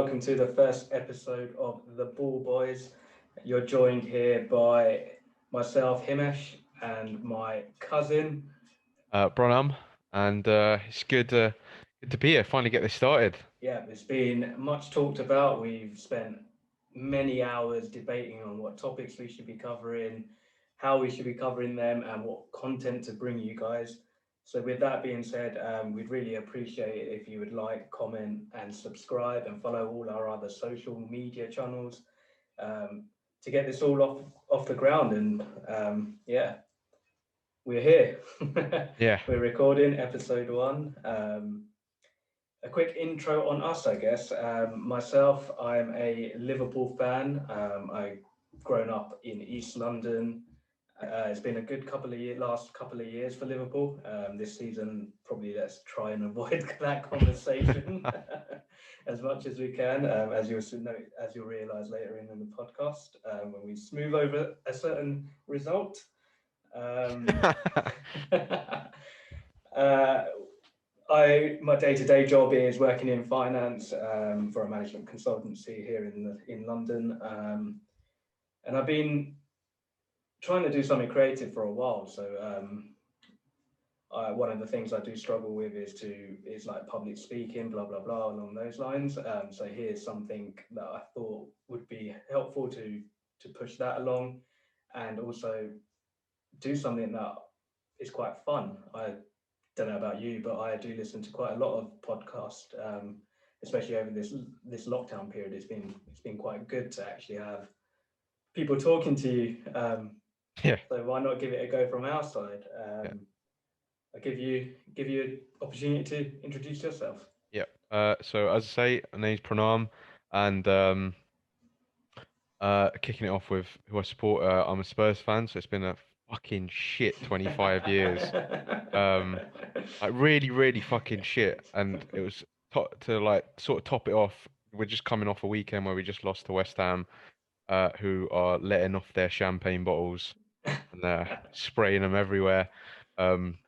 welcome to the first episode of The Ball Boys. You're joined here by myself, Himesh, and my cousin. Bronham, and it's good to be here. Finally get this started. Yeah, it's been much talked about. We've spent many hours debating on what topics we should be covering, how we should be covering them, and what content to bring you guys. So, with that being said, we'd really appreciate it if you would like, comment, and subscribe, and follow all our other social media channels um, to get this all off the ground. And yeah, we're here. Yeah, We're recording episode one. A quick intro on us, I guess. Myself, I'm a Liverpool fan. I've grown up in East London. It's been a good last couple of years for Liverpool. This season, probably let's try and avoid that conversation as much as we can. As you'll realise later in the podcast, when we smooth over a certain result. Um, uh, my day-to-day job is working in finance for a management consultancy here in London, and I've been trying to do something creative for a while. So one of the things I do struggle with is like public speaking, blah blah blah, along those lines. So here's something that I thought would be helpful to push that along, and also do something that is quite fun. I don't know about you, but I do listen to quite a lot of podcasts, especially over this lockdown period. It's been quite good to actually have people talking to you. yeah, So why not give it a go from our side? yeah, I give you an opportunity to introduce yourself. yeah. So as I say, my name's Pranam, and kicking it off with who I support. I'm a Spurs fan, so it's been a fucking shit 25 years. Um, like really, really fucking shit, and it was to like sort of top it off. We're just coming off a weekend where we just lost to West Ham, who are letting off their champagne bottles and spraying them everywhere. Um,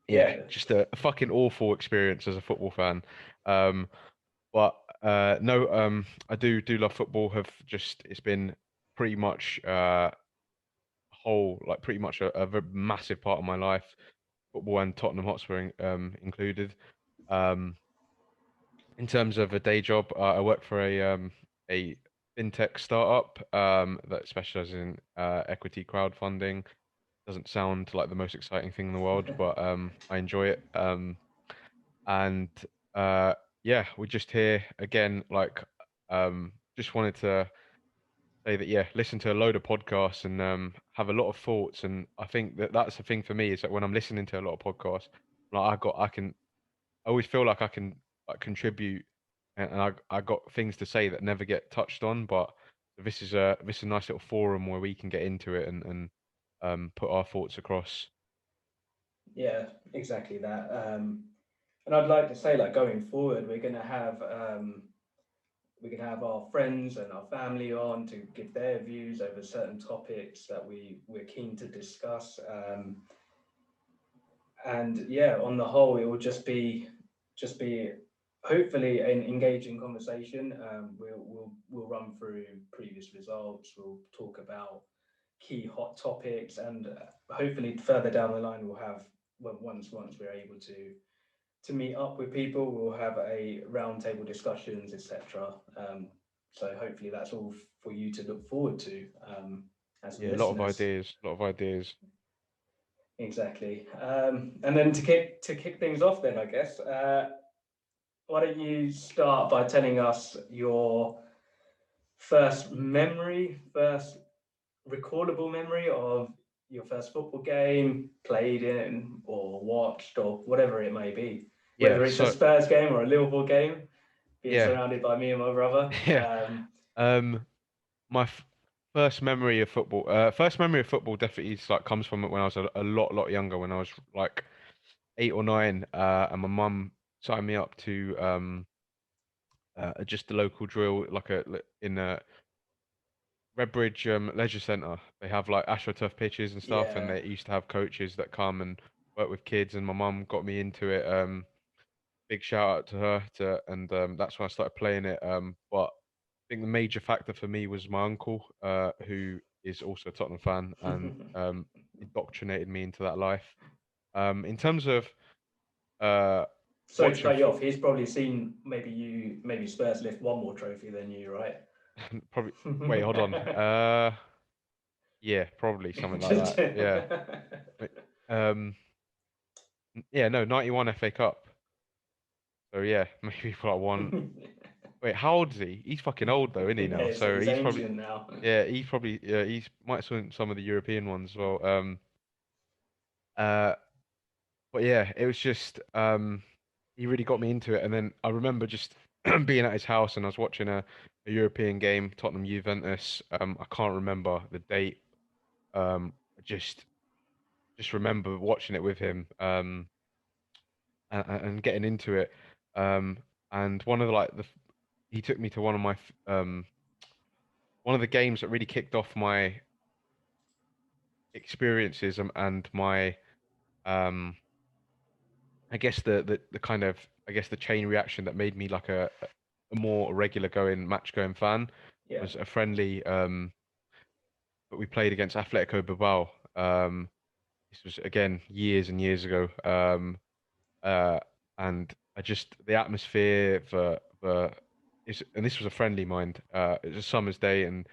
yeah, Yeah, just a fucking awful experience as a football fan. Um, but no, I do love football. Have just it's been pretty much whole like pretty much a very massive part of my life, football and Tottenham Hotspur included. Um, in terms of a day job, I work for a fintech startup that specializes in equity crowdfunding. Doesn't sound like the most exciting thing in the world, but I enjoy it. And uh, yeah, we're just here again. Just wanted to say that yeah, listen to a load of podcasts and have a lot of thoughts. And I think that that's the thing for me is that when I'm listening to a lot of podcasts, I always feel like I can like contribute, and I got things to say that never get touched on. But this is a nice little forum where we can get into it and put our thoughts across. yeah, exactly that. And I'd like to say, like going forward, we can have our friends and our family on to give their views over certain topics that we're keen to discuss. And yeah, on the whole, it will just be hopefully an engaging conversation. We'll run through previous results. We'll talk about key hot topics, and hopefully further down the line, we'll have once we're able to meet up with people, we'll have a roundtable discussions, etc. So hopefully that's all for you to look forward to as Yeah, a lot of listeners. ideas, a lot of ideas. Exactly. And then to kick things off, then I guess, why don't you start by telling us your first recordable memory of your first football game, played in or watched or whatever it may be, Yeah, whether it's a so Spurs game or a Liverpool game, being yeah, surrounded by me and my brother. yeah. Um, my first memory of football definitely like comes from when I was a lot younger, when I was like 8 or 9, and my mum signed me up to just a local drill, in Redbridge Leisure Centre. They have like AstroTurf pitches and stuff, and Yeah, they used to have coaches that come and work with kids, and my mum got me into it. big shout out to her and that's when I started playing it. But I think the major factor for me was my uncle, who is also a Tottenham fan and indoctrinated me into that life. In terms of uh, Sorry to watching cut you foot, off. He's probably seen maybe Spurs lift one more trophy than you, right? probably. Wait, hold on. Yeah, probably something like Just that. Yeah. Wait, yeah, no, 91 FA Cup. So yeah, maybe for like one. Wait, how old is he? He's fucking old though, isn't he now? Yeah, so So he's he's probably, ancient now. yeah, he's probably, yeah, he's might have seen some of the European ones as well. Uh, but yeah, it was just, he really got me into it. And then I remember just being at his house and I was watching a European game, Tottenham Juventus. I can't remember the date. I just remember watching it with him. And getting into it. Um, and one of the he took me to one of the games that really kicked off my experiences and my um, I guess the kind of I guess the chain reaction that made me like a more regular match going fan Yeah, was a friendly that we played against Atletico Bilbao. This was again years and years ago. Uh, and I just the atmosphere and this was a friendly mind. It was a summer's day, and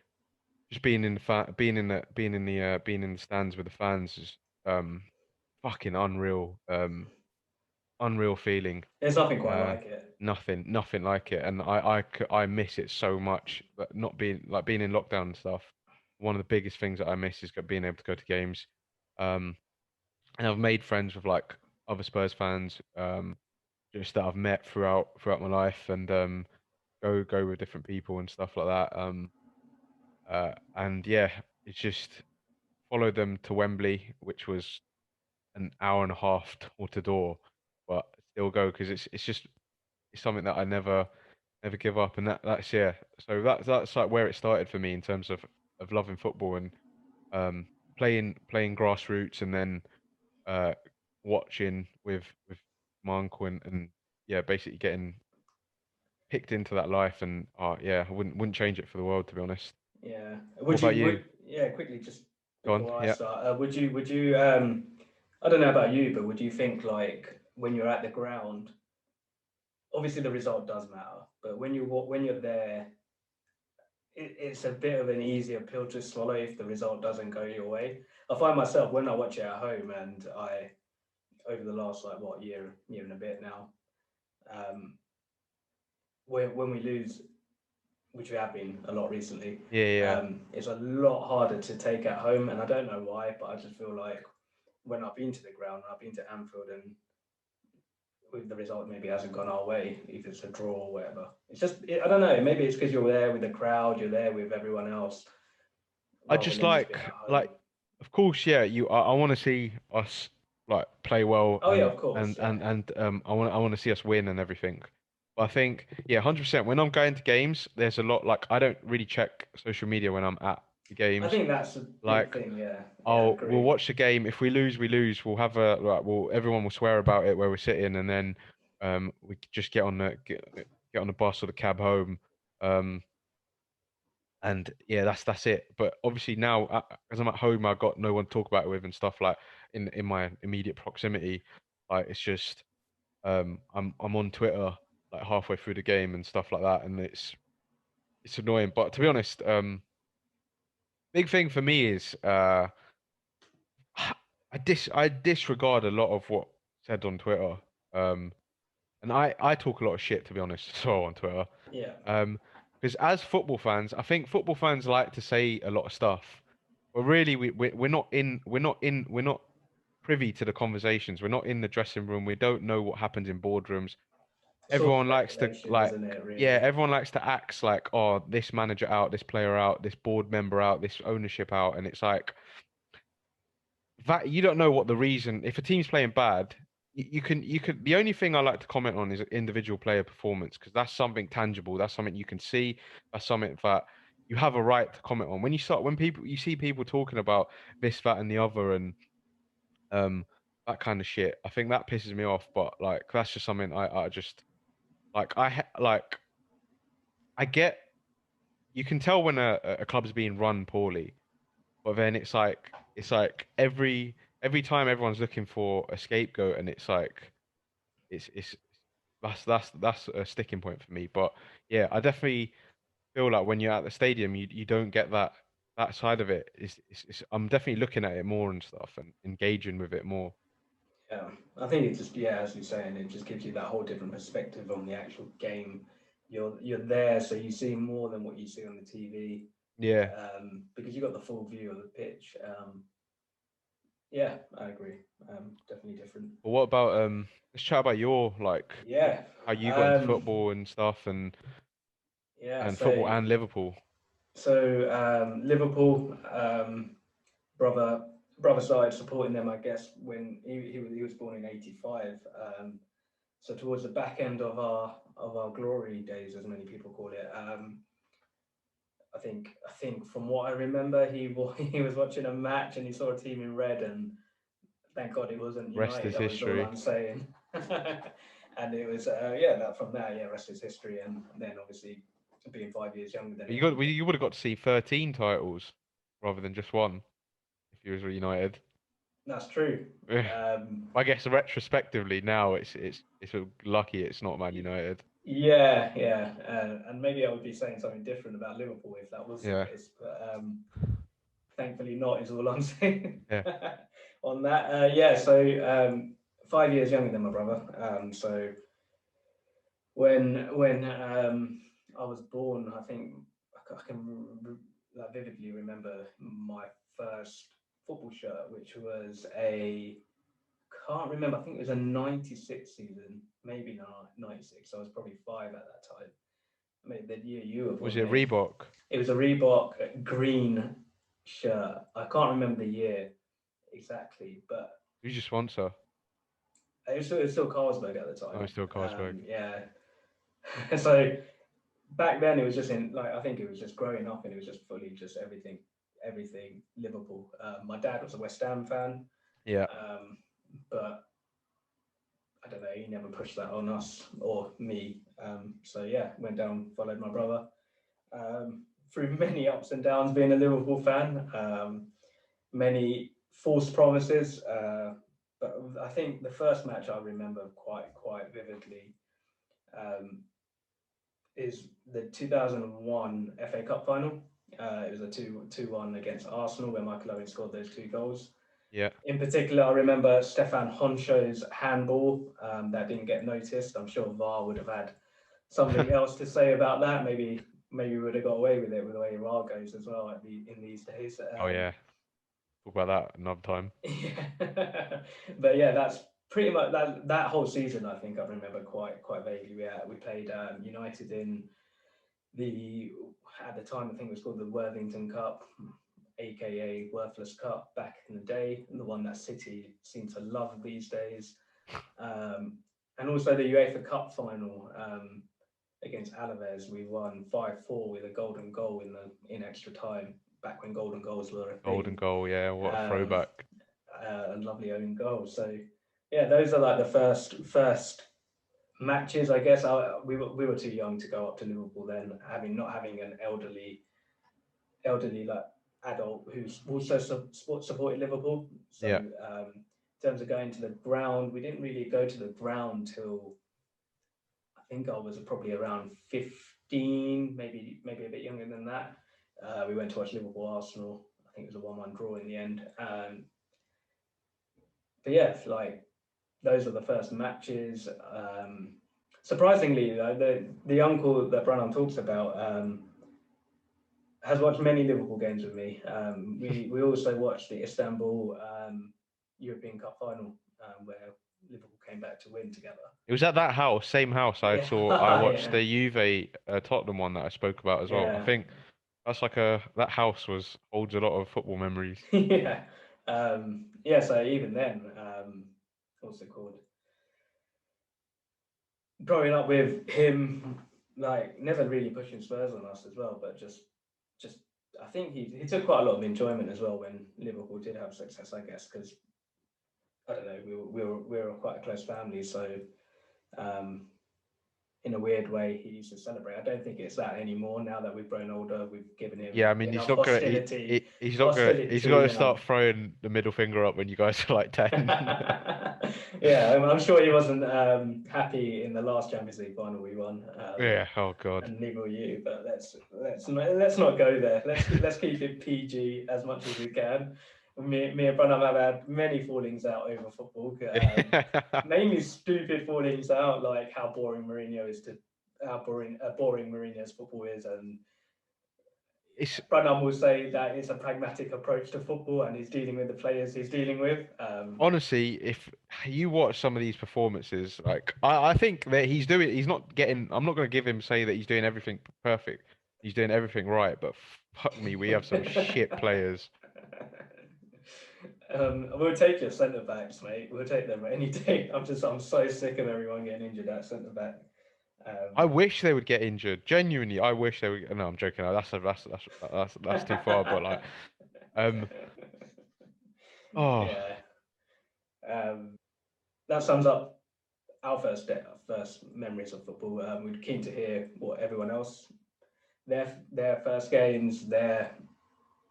just being in the stands with the fans is um fucking unreal. Unreal feeling. there's nothing quite Uh, like it. nothing like it, and I miss it so much. But not being in lockdown and stuff. One of the biggest things that I miss is being able to go to games. Um, and I've made friends with like other Spurs fans. Just that I've met throughout my life and go with different people and stuff like that. And yeah, it's just followed them to Wembley, which was an hour and a half door to door, but still go because it's something that I never give up, and that's yeah. So that's like where it started for me in terms of loving football and um playing grassroots and then uh watching with my uncle and yeah, basically getting picked into that life and yeah, I wouldn't change it for the world to be honest. Yeah. What about you? Quickly just Go on. before I Yeah. start, would you I don't know about you, but would you think like when you're at the ground, obviously the result does matter, but when you're there, it's a bit of an easier pill to swallow if the result doesn't go your way. I find myself when I watch it at home, and I over the last like what year and a bit now, um, when we lose, which we have been a lot recently, Yeah, yeah. it's a lot harder to take at home, and I don't know why, but I just feel like when I've been to the ground, I've been to Anfield, and with the result maybe hasn't gone our way, if it's a draw or whatever. It's just I don't know. Maybe it's because you're there with the crowd, you're there with everyone else, I rather just than just being at home. of course, yeah. I want to see us like play well Oh yeah, of course, yeah. and I want to see us win and everything. But I think yeah, 100%. When I'm going to games, there's a lot like I don't really check social media when I'm at the I games. think that's a big Like thing. Yeah, yeah, I oh, we'll agree. watch the game. If we lose, we lose. We'll have a like we'll everyone will swear about it where we're sitting, and then we just get on the bus or the cab home. Um, and yeah, that's it. But obviously now, as I'm at home, I've got no one to talk about it with and stuff like in my immediate proximity. Like it's just I'm on Twitter like halfway through the game and stuff like that, and it's annoying. But to be honest, big thing for me is I disregard a lot of what said on Twitter. Um, and I talk a lot of shit to be honest, so on Twitter. Yeah. Um, because as football fans, I think football fans like to say a lot of stuff, but really we're not privy to the conversations. We're not in the dressing room. We don't know what happens in boardrooms. It's all Everyone likes to speculation, isn't it, yeah, really? everyone likes to act like, oh, this manager out, this player out, this board member out, this ownership out, and it's like that you don't know what the reason. If a team's playing bad, you can. The only thing I like to comment on is individual player performance because that's something tangible. That's something you can see. That's something that you have a right to comment on. When you see people talking about this, that, and the other, and um that kind of shit. I think that pisses me off. But like, that's just something I just like. Like I get. You can tell when a club's being run poorly, but then it's like every time everyone's looking for a scapegoat, and it's like it's that's a sticking point for me. But yeah, I definitely feel like when you're at the stadium, you don't get that side of it. I'm definitely looking at it more and stuff and engaging with it more. Yeah, I think it just, yeah, as you're saying, it just gives you that whole different perspective on the actual game. You're there, so you see more than what you see on the TV, Yeah. because you got the full view of the pitch. Yeah, I agree. Definitely different. But what about let's chat about your like Yeah, how you got into um, football and stuff yeah. and football So and Liverpool. Liverpool, brother brother started supporting them, I guess, when he was born in '85. So towards the back end of our glory days, as many people call it. I think from what I remember, he was watching a match and he saw a team in red, and thank God it wasn't Rest United. is That was all history. I'm saying. And it was yeah, that from there, yeah, rest is history. And then obviously being 5 years younger than But him, you would have got to see 13 titles rather than just one if you was United. that's true. Yeah. Um, I guess retrospectively now it's lucky it's not Man United. yeah, yeah, and maybe I would be saying something different about Liverpool if that was the Yeah. case, but thankfully not. Is all I'm saying Yeah. on that. Yeah, so 5 years younger than my brother. So when I was born, I think I can like, vividly remember my first football shirt, which was a can't remember. I think it was a '96 season, maybe not '96. I was probably 5 at that time. Maybe the year you were Was born, it mate. Reebok? It was a Reebok green shirt. I can't remember the year exactly, but Who's your sponsor? it was still Carlsberg at the Oh, time. it's still Carlsberg. Yeah. So back then it was just in like I think it was just growing up and it was just fully just everything Liverpool. My dad was a West Ham fan, Yeah. but I don't know, he never pushed that on us or me. So yeah, went down, followed my brother through many ups and downs being a Liverpool fan, many false promises. But I think the first match I remember quite vividly um, is the 2001 FA Cup final. It was a 2-1 against Arsenal where Michael Owen scored those 2 goals. Yeah. In particular, I remember Stefan Honcho's handball that didn't get noticed. I'm sure VAR would have had something else to say about that. Maybe we would have got away with it with the way VAR goes as well in these days. Oh yeah. Talk about that another time. Yeah. But yeah, that's pretty much that whole season. I think I remember quite vaguely. We played United in the at the time I think it was called the Worthington Cup, aka Worthless Cup back in the day, and the one that City seem to love these days. And also the UEFA Cup final against Alaves, we won 5-4 with a golden goal in extra time. Back when golden goals were a Golden thing, goal, yeah, what a um, throwback. a lovely own goal. So yeah, those are like the first matches. I guess we were too young to go up to Liverpool then, not having an elderly like adult who's also supported Liverpool. So Yeah. in terms of going to the ground, we didn't really go to the ground till I think I was probably around 15, maybe a bit younger than that. We went to watch Liverpool Arsenal. I think it was a 1-1 draw in the end. But yeah, like those are the first matches. Surprisingly, the uncle that Branham talks about has watched many Liverpool games with me. We also watched the Istanbul European Cup final where Liverpool came back to win together. It was at that house, same house Yeah, I watched yeah, the Juve Tottenham one that I spoke about as well. I yeah, think that's like that house was holds a lot of football memories. yeah. Yeah, so even then, what's it called? Growing up with him, like never really pushing Spurs on us as well, but just I think he took quite a lot of enjoyment as well when Liverpool did have success, I guess, because I don't know, we were quite a close family, so um, in a weird way, he used to celebrate. I don't think it's that anymore now that we've grown older. We've given Yeah, him I mean, he's enough not gonna. hostility, He's not gonna. He's got hostility to enough. start throwing the middle finger up when you guys are like 10. Yeah, I'm sure he wasn't happy in the last Champions League final we won, Yeah. Oh God. and neither were you. But let's not go there. Let's keep it PG as much as we can. Me and Branham have had many fallings out over football. Mainly stupid fallings out, like how boring Mourinho's football is, and It's Branham will say that it's a pragmatic approach to football, and he's dealing with the players he's dealing with. honestly, if you watch some of these performances, like I think that he's not getting. I'm not gonna give him say that he's doing everything perfect. He's doing everything right, but fuck me, we have some shit players. We'll take your centre backs, mate. We'll take them any day. I'm so sick of everyone getting injured at centre back. I wish they would get injured. Genuinely, I wish they would. No, I'm joking. That's too far. But like, um, oh, Yeah, um, that sums up our first memories of football. We're keen to hear what everyone else their first games, their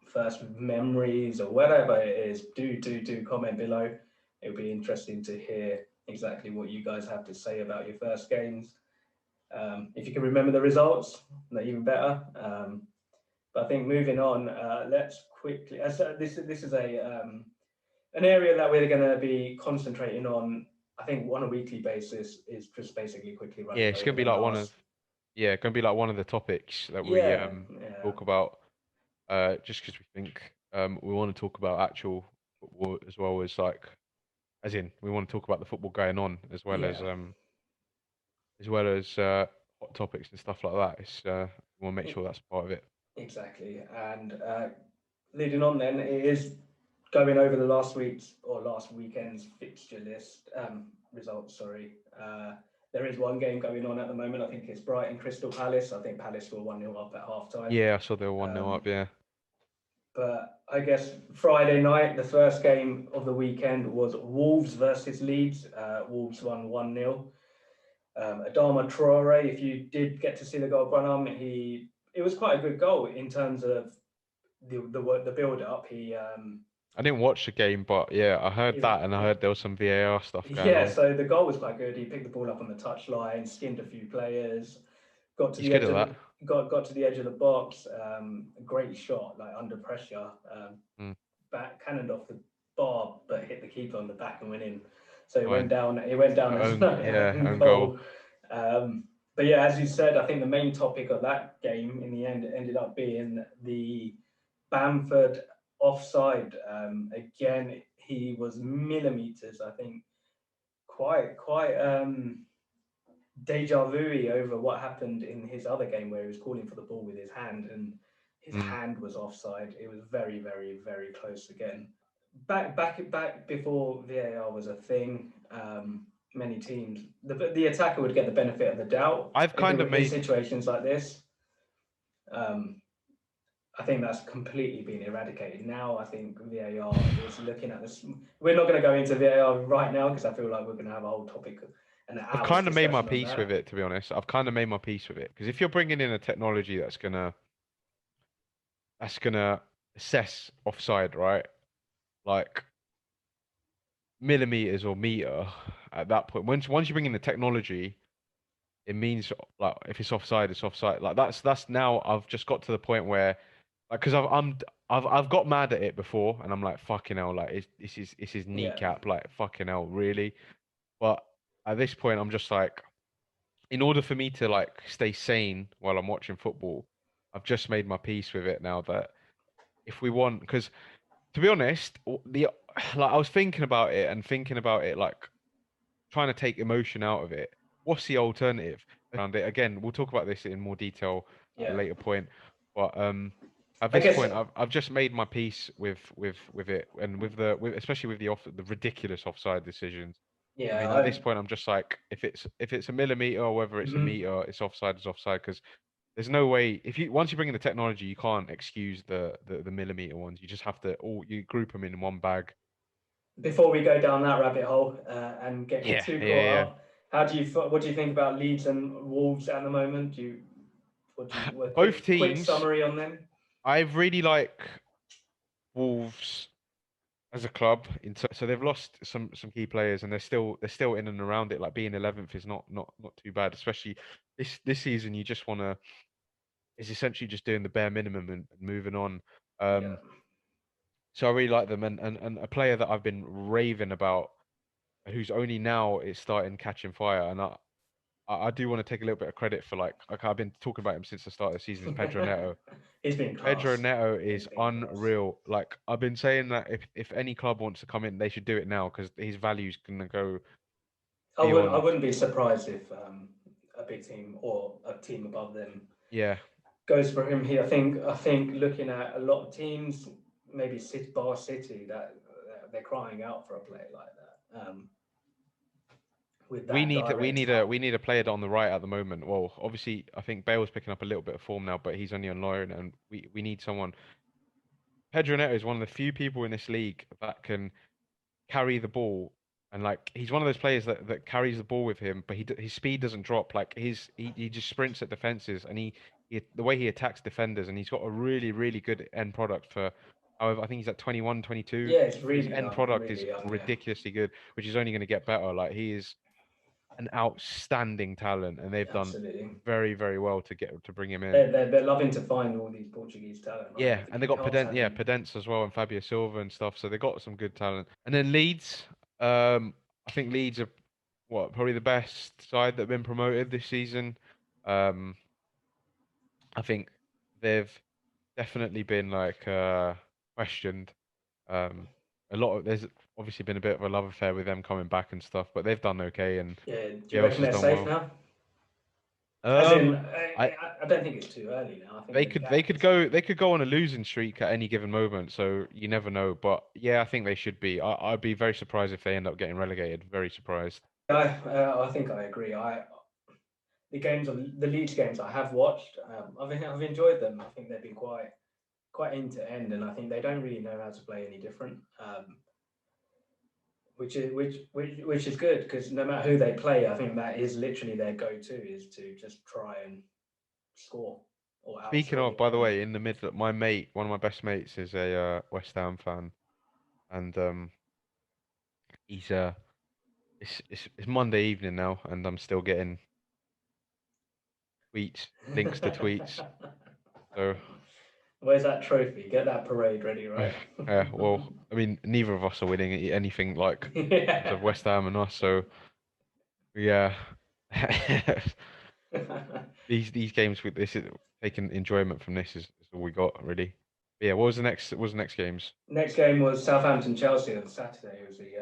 first memories, or whatever it is. Do comment below. It'll be interesting to hear exactly what you guys have to say about your first games. If you can remember the results, even better. But I think moving on, let's quickly. This is an area that we're going to be concentrating on. I think on a weekly basis is just basically quickly yeah, running it's gonna over be the like one of last. yeah, gonna be like one of the topics that we Yeah, yeah, talk about. Just because we think we want to talk about actual football as well as like, as in we want to talk about the football going on yeah, as well as hot topics and stuff like that. It's we want to make sure that's part of it. exactly. And leading on, then it is going over the last weekend's fixture list results. Sorry. There is one game going on at the moment. I think it's Brighton Crystal Palace. I think Palace were 1-0 up at half time. Yeah, I saw they were 1-0 Um, up. Yeah. but I guess Friday night, the first game of the weekend was Wolves versus Leeds. Wolves won 1-0. Adama Traore, if you did get to see the goal, Branham, it was quite a good goal in terms of the build up. I didn't watch the game, but yeah, I heard He that, and I heard there was some VAR stuff going Yeah, on. so the goal was quite good. He picked the ball up on the touchline, skinned a few players, got to He's the good edge at of that. the got to the edge of the box. Great shot, like under pressure. Mm, Back cannoned off the bar, but hit the keeper on the back and went in. So it went fine. down. It went down as an Yeah, own own goal. goal. But yeah, as you said, I think the main topic of that game in the end ended up being the Bamford offside. Again, he was millimeters. I think quite deja vu over what happened in his other game where he was calling for the ball with his hand and his Mm, hand was offside. It was very, very, very close again. Back before VAR was a thing. Many teams, the attacker would get the benefit of the doubt I've if it kind were of in made. situations like this. Um, I think that's completely been eradicated now. I think VAR is looking at this. We're not going to go into VAR right now because I feel like we're going to have a whole topic and an I've hour's kind of made my discussion on peace with that. it, to be honest. I've kind of made my peace with it because if you're bringing in a technology that's gonna assess offside, right? Like millimeters or meter at that point. Once you bring in the technology, it means like if it's offside, it's offside. Like that's now I've just got to the point where like because I've got mad at it before and I'm like fucking hell, like this is Yeah, kneecap, like fucking hell, really. But at this point, I'm just like, in order for me to like stay sane while I'm watching football, I've just made my peace with it now that if we want, because to be honest, the like I was thinking about it and thinking about it like trying to take emotion out of it. What's the alternative around it? Again, we'll talk about this in more detail at a yeah. later point. But at I this guess point, I've just made my peace with it and with especially with the ridiculous offside decisions. I yeah. mean, at this point, I'm just like, if it's a millimeter or whether it's a Mhm. meter, it's offside is offside because there's no way if you once you bring in the technology, you can't excuse the millimeter ones. You just have to all you group them in one bag before we go down that rabbit hole and get Yeah, too yeah, caught yeah. up, what do you think about Leeds and Wolves at the moment? A Both quick teams, summary on them? I really like Wolves as a club. So they've lost some key players, and they're still in and around it. Like being 11th is not too bad, especially this season. You just want to is essentially just doing the bare minimum and moving on. Yeah. So I really like them, and a player that I've been raving about, who's only now is starting catching fire, and I do want to take a little bit of credit for like I've been talking about him since the start of the season. Is Pedro Neto. He's been Pedro class. Neto He's is been class. unreal. Like I've been saying that if any club wants to come in, they should do it now because his value's gonna go I beyond. wouldn't be surprised if a big team or a team above them Yeah, goes for him here. I think looking at a lot of teams, maybe City, that they're crying out for a player like that. With we that need to, direct help. we need a player on the right at the moment. Well, obviously I think Bale's picking up a little bit of form now, but he's only on loan, and we need someone. Pedro Neto is one of the few people in this league that can carry the ball, and like he's one of those players that carries the ball with him, but his speed doesn't drop. Like he just sprints at defenses, and he the way he attacks defenders, and he's got a really good end product for. However, I think he's at 21, 22. Yeah, it's His really end young, product is really young. Yeah, ridiculously good, which is only going to get better. Like he is an outstanding talent, and they've done absolutely. very well to bring him in. They're loving to find all these Portuguese talent, aren't Yeah, they? and they The got clubs having. Podence as well, and Fabio Silva and stuff. So they got some good talent. And then Leeds, I think Leeds are probably the best side that have been promoted this season. Um, I think they've definitely been like questioned. Um, there's obviously been a bit of a love affair with them coming back and stuff, but they've done okay, and Yeah, do you reckon Bielsa's they're done safe well. now? As in, Um, I I don't think it's too early now. I think They the could gap is. they could go on a losing streak at any given moment, so you never know. But yeah, I think they should be. I'd be very surprised if they end up getting relegated. Very surprised. I think I agree. The Leeds games I have watched, I've enjoyed them. I think they've been quite end to end, and I think they don't really know how to play any different. Which is good because no matter who they play, I think that is literally their go-to is to just try and score or Speaking outscore the of, by the opponent. way, in the middle, one of my best mates, is a West Ham fan, and he's it's Monday evening now, and I'm still getting links to tweets. So, Where's that trophy? Get that parade ready, uh, right? yeah, well, I mean, neither of us are winning anything like in terms of Yeah. West Ham and us, so yeah. These games with this is taking enjoyment from this is all we got really. But yeah, what was the next games? Next game was Southampton Chelsea on Saturday. It was the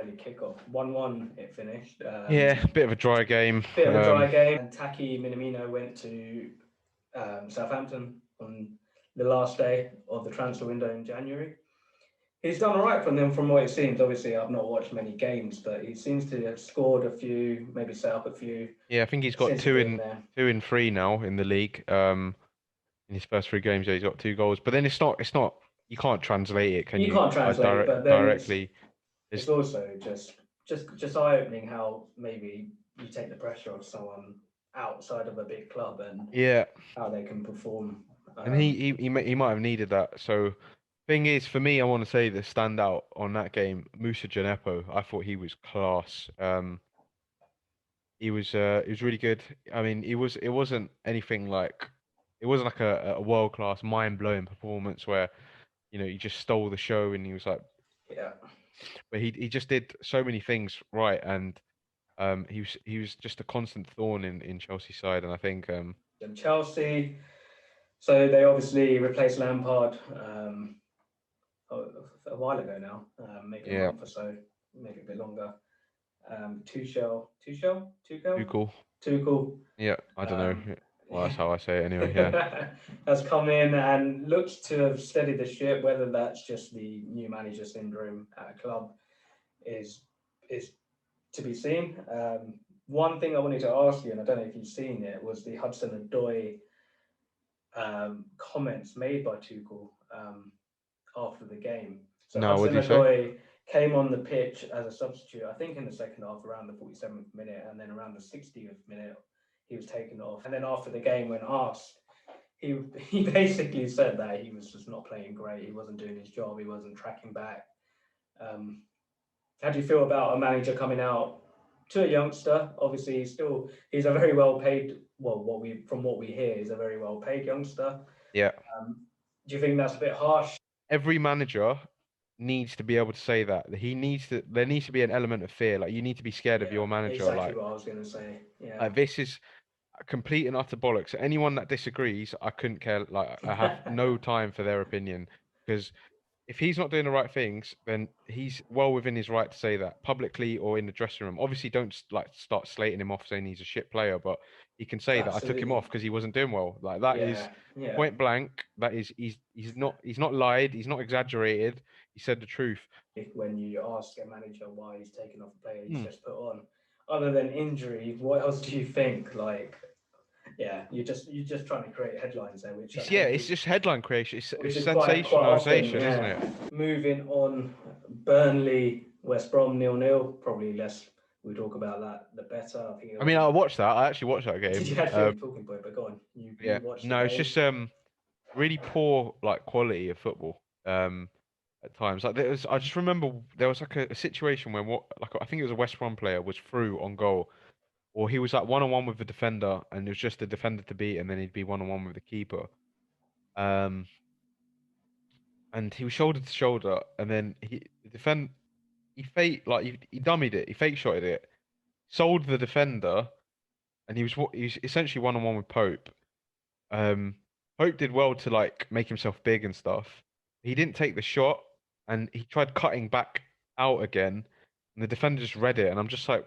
early kickoff. 1-1 it finished. Yeah, bit of a dry game. Bit of a dry game. And Taki Minamino went to Southampton on the last day of the transfer window in January. He's done all right from them, from what it seems. Obviously, I've not watched many games, but he seems to have scored a few, maybe set up a few Yeah, I think he's got since he's been there. 2 in 3 now in the league. In his first 3 games, yeah, he's got 2 goals. But then it's not you can't translate it, can You you? can't translate, but then Directly. it's It's also just eye opening how maybe you take the pressure off someone outside of a big club and yeah, how they can perform. and he might have needed that. So thing is, for me, I want to say the standout on that game, Musa Janepo. I thought he was class. He was really good. I mean, it wasn't anything like it wasn't like a world class, mind blowing performance where he just stole the show and he was like, Yeah, but he just did so many things right, and he was just a constant thorn in Chelsea's side, and I think and Chelsea. So they obviously replaced Lampard a while ago now, maybe a yeah, month or so, maybe a bit longer. Tuchel, too cool. Tuchel. Yeah, I don't know. Um, Well, that's how I say it anyway. Yeah, has come in and looks to have steadied the ship. Whether that's just the new manager syndrome at a club is is to be seen. One thing I wanted to ask you, and I don't know if you've seen it, was the Hudson-Odoi comments made by Tuchel after the game. So no, what do you say? Hudson-Odoi came on the pitch as a substitute, I think in the second half around the 47th minute, and then around the 60th minute, he was taken off. And then after the game, when asked, he basically said that he was just not playing great. He wasn't doing his job. He wasn't tracking back. How do you feel about a manager coming out to a youngster? Obviously, he's a very well paid. Well, from what we hear, he's a very well paid youngster. Yeah. Do you think that's a bit harsh? Every manager needs to be able to say that. There needs to be an element of fear. Like, you need to be scared of your manager. Exactly what I was going to say. Yeah. This is complete and utter bollocks. Anyone that disagrees, I couldn't care. Like, I have no time for their opinion, because if he's not doing the right things, then he's well within his right to say that publicly or in the dressing room. Obviously, don't start slating him off saying he's a shit player, but he can say that I took him off because he wasn't doing well. Like, that is point blank. That is he's not lied. He's not exaggerated. He said the truth. When you ask a manager why he's taken off a player he's just put on, other than injury, what else do you think? Like, you're just trying to create headlines there, which it's just headline creation. It's sensationalization, isn't it? Moving on, Burnley, West Brom 0-0. Probably less we talk about that, the better. I watched that. I actually watched that game. Did you actually talking point? But go on. You watched no, it's just really poor quality of football. At times, like I just remember there was like a situation when I think it was a West Brom player was through on goal, or he was like 1-on-1 with the defender, and it was just the defender to beat, and then he'd be 1-on-1 with the keeper. And he was shoulder to shoulder, and then he dummied it, he fake shotted it, sold the defender, and he was essentially 1-on-1 with Pope. Pope did well to make himself big and stuff. He didn't take the shot, and he tried cutting back out again, and the defender just read it, and I'm just like,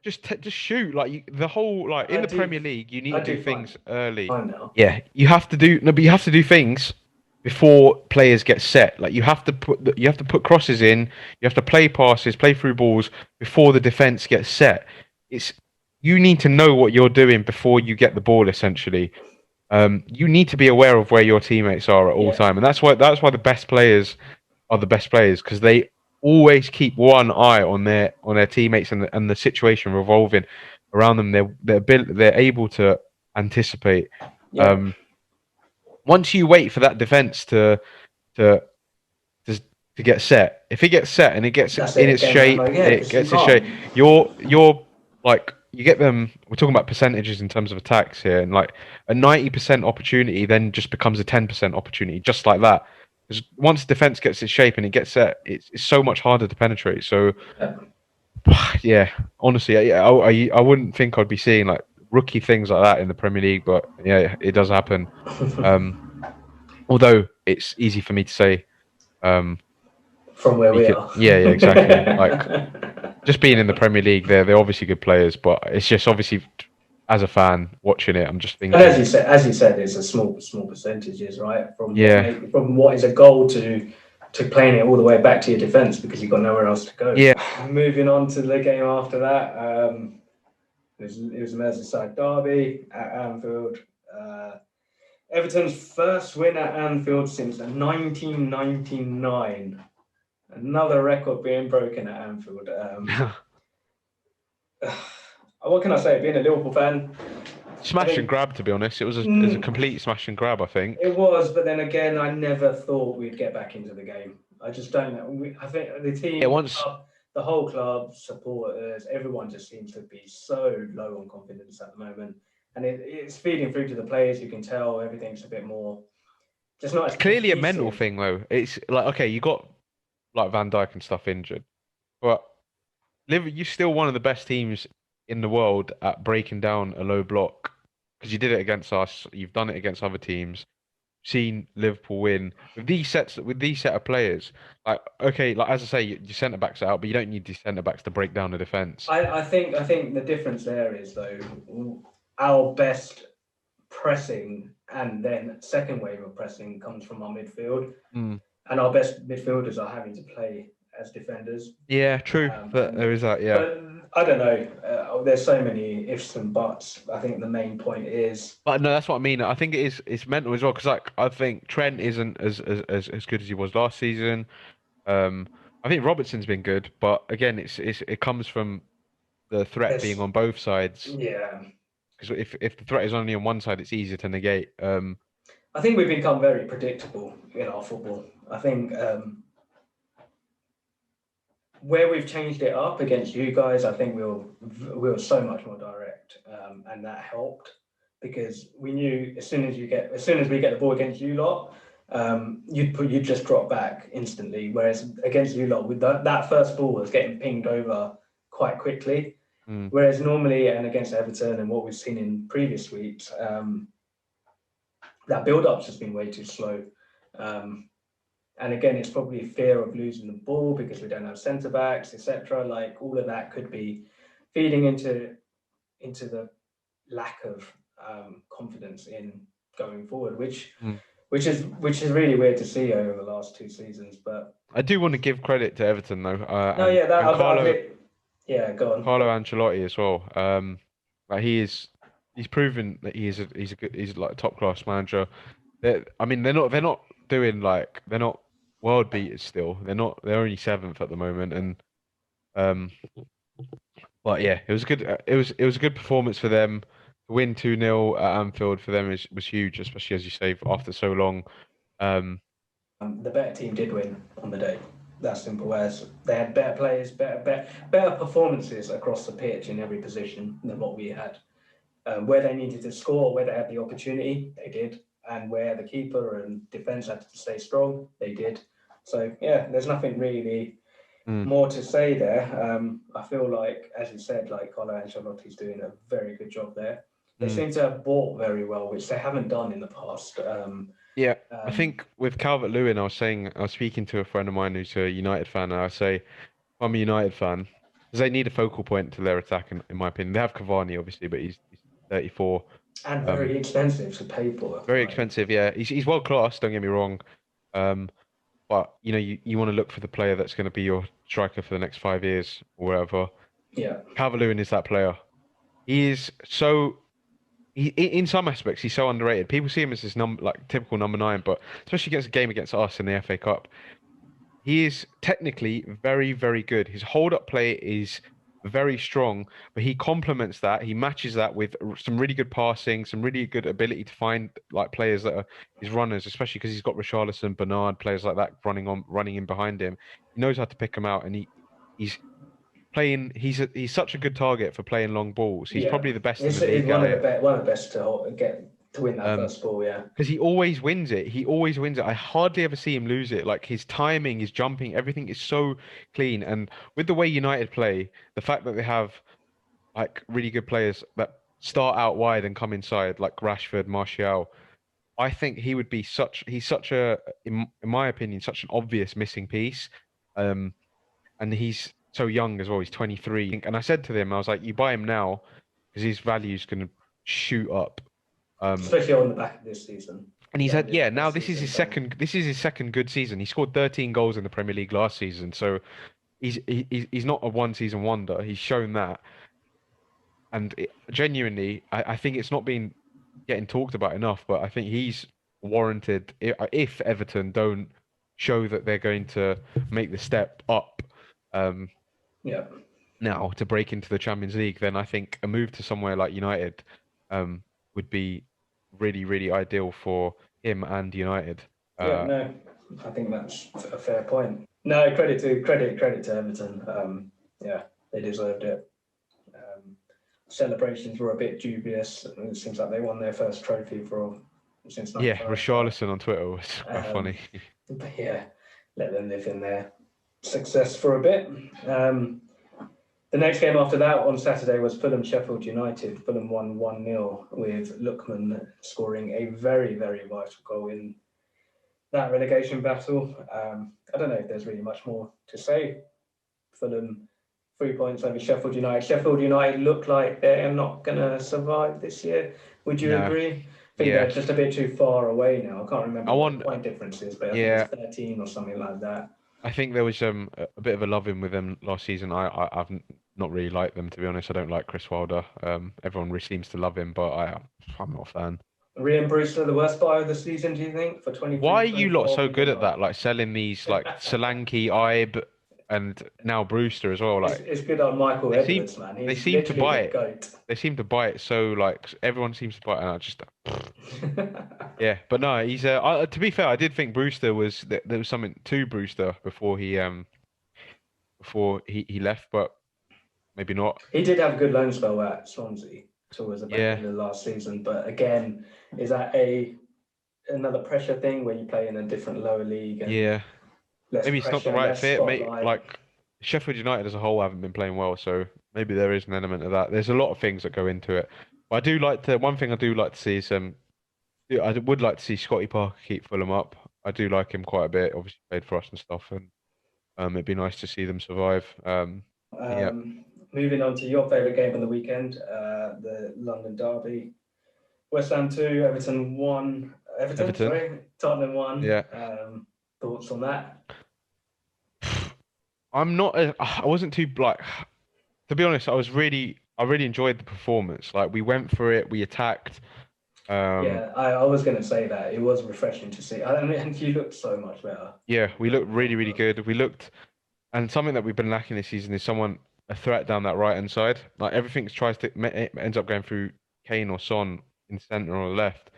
just shoot. The whole in the Premier League, you need to do things early. Yeah, you have to do things before players get set. Like, you have to put crosses in, you have to play passes, play through balls before the defense gets set. You need to know what you're doing before you get the ball, essentially. You need to be aware of where your teammates are at all time, and that's why the best players are the best players, because they always keep one eye on their teammates and the situation revolving around them. They're able to anticipate. Once you wait for that defense to get set, if it gets set and it gets in its shape, you're you get them. We're talking about percentages in terms of attacks here, and a 90% opportunity then just becomes a 10% opportunity, just like that. Because once defense gets its shape and it gets set, it's so much harder to penetrate. So, honestly, I wouldn't think I'd be seeing rookie things like that in the Premier League, but it does happen. Although it's easy for me to say. From where we are. Yeah, exactly. Just being in the Premier League, they're obviously good players, but it's just obviously, as a fan watching it, I'm just thinking. And as you said, it's a small percentages, right? From what is a goal to playing it all the way back to your defence, because you've got nowhere else to go. Yeah. Moving on to the game after that, it was a Merseyside derby at Anfield. Everton's first win at Anfield since 1999. Another record being broken at Anfield. What can I say? Being a Liverpool fan, smash and grab. To be honest, it was a complete smash and grab. I think it was, but then again, I never thought we'd get back into the game. I just don't know. I think the team, the whole club, supporters, everyone just seems to be so low on confidence at the moment, and it's feeding through to the players. You can tell everything's a bit more. Just not. It's clearly a mental thing, though. It's okay, you got Van Dijk and stuff injured, but you're still one of the best teams in the world at breaking down a low block, because you did it against us. You've done it against other teams. Seen Liverpool win with these set of players. As I say, your centre backs are out, but you don't need these centre backs to break down the defence. I think the difference there is, though, our best pressing and then second wave of pressing comes from our midfield. And our best midfielders are having to play as defenders. Yeah, true. But there is that, yeah. But I don't know. There's so many ifs and buts. I think the main point is. But no, that's what I mean. I think it's mental as well, because I think Trent isn't as good as he was last season. I think Robertson's been good, but again, it comes from the threat being There's, on both sides. yeah, Because if the threat is only on one side, it's easier to negate. I think we've become very predictable in our football. I think where we've changed it up against you guys, I think we were so much more direct, and that helped because we knew as soon as we get the ball against you lot, you'd just drop back instantly. Whereas against you lot, with that first ball was getting pinged over quite quickly. mm, Whereas normally, and against Everton and what we've seen in previous weeks, that build-up's just been way too slow. And again, it's probably fear of losing the ball because we don't have centre backs, etc. Like all of that could be feeding into the lack of confidence in going forward, mm. which is really weird to see over the last 2 seasons. But I do want to give credit to Everton though, no, yeah, that and yeah, go on. Carlo Ancelotti as well. Like he's proven that he's like a top class manager. I mean, they're not doing like they're not world beaters still. They're only seventh at the moment, and um, but yeah, it was good. It was a good performance for them. To win 2-0 at Anfield for them was huge, especially as you say after so long. Um, The better team did win on the day. That's simple as they had better players, better performances across the pitch in every position than what we had. Where they needed to score, where they had the opportunity, they did, and where the keeper and defence had to stay strong, they did. So yeah, there's nothing really mm, more to say there. I feel like, as you said, like Carlo Ancelotti's doing a very good job there. They mm. seem to have bought very well, which they haven't done in the past. Yeah, I think with Calvert-Lewin, I was speaking to a friend of mine who's a United fan, and I say, I'm a United fan, because they need a focal point to their attack, in my opinion. They have Cavani, obviously, but he's 34. and Um, very expensive to pay for. very Like, expensive, yeah. He's world class, don't get me wrong. Um, but you want to look for the player that's going to be your striker for the next 5 years or whatever. yeah, Calvert-Lewin is that player. He is so in some aspects he's so underrated. People see him as this like typical number nine, but especially against a game against us in the FA Cup, he is technically very, very good. His hold-up play is very strong, but he complements that. He matches that with some really good passing, some really good ability to find like players that are his runners, especially because he's got Richarlison, Bernard, players like that running in behind him. He knows how to pick them out, and he's playing. He's such a good target for playing long balls. He's yeah. probably the best in the He's league at it. one of the best to get to win that Um, first ball. Yeah, because he always wins it. He always wins it. I hardly ever see him lose it. Like his timing, his jumping, everything is so clean. And with the way United play, the fact that they have like really good players that start out wide and come inside, like Rashford, Martial, I think he's such in my opinion, such an obvious missing piece. Um, and he's so young as well. He's 23. And I said to them, I was like, you buy him now because his value's going to shoot up. Um, especially on the back of this season. And he's Yeah, had, this yeah, now best season. this is his second good season. He scored 13 goals in the Premier League last season. So he's not a one season wonder. He's shown that. And genuinely, I think it's not been getting talked about enough, but I think he's warranted if Everton don't show that they're going to make the step up Yeah, now to break into the Champions League, then I think a move to somewhere like United um, would be really, really ideal for him and United. yeah. Uh, No, I think that's a fair point. No, credit to Everton. Yeah, they deserved it. Celebrations were a bit dubious. It seems like they won their first trophy since Yeah, '95. Richarlison on Twitter was quite Um, funny. but yeah, let them live in their success for a bit. The next game after that on Saturday was Fulham Sheffield United. Fulham won 1-0 with Lookman scoring a very, very vital goal in that relegation battle. I don't know if there's really much more to say. Fulham 3 points over Sheffield United. Sheffield United look like they're not going to survive this year. Would you No, agree? I think yeah. they're just a bit too far away now. I can't remember I what the want, point difference is, but I think yeah, it's 13 or something like that. I think there was a bit of a love in with them last season. Not really liked them to be honest. I don't like Chris Wilder. Everyone really seems to love him, but I'm not a fan. Rhian Brewster, the worst buy of the season, do you think, for 23, Why are you lot 24 so good million at that? odd? Like selling these like Solanke, Ibe, and now Brewster as well. Like It's good on Michael they seem Edwards, man. they He's seem to literally buy the it. GOAT. They seem to buy it so like everyone seems to buy it, and I just yeah. But no, he's to be fair, I did think Brewster was there was something to Brewster before he left, but maybe not. He did have a good loan spell at Swansea towards the back Yeah, end of the last season, but again, is that another pressure thing where you play in a different lower league and yeah. less Maybe it's not the pressure, right less fit. Mate, spotlight? like Sheffield United as a whole haven't been playing well, so maybe there is an element of that. There's a lot of things that go into it. But I do like to. One thing I do like to see is yeah, I would like to see Scotty Parker keep Fulham up. I do like him quite a bit. Obviously played for us and stuff, and it'd be nice to see them survive. Yeah, Moving on to your favourite game of the weekend, the London Derby. West Ham 2, Everton 1. Everton. Tottenham 1. Yeah, Thoughts on that? I'm not. I wasn't too like. To be honest, I really enjoyed the performance. Like we went for it, we attacked. Um, Yeah, I was going to say that. It was refreshing to see. I mean, and you looked so much better. yeah, we looked really, really good. We looked, and something that we've been lacking this season is a threat down that right hand side. Like everything tries to it ends up going through Kane or Son in centre or left,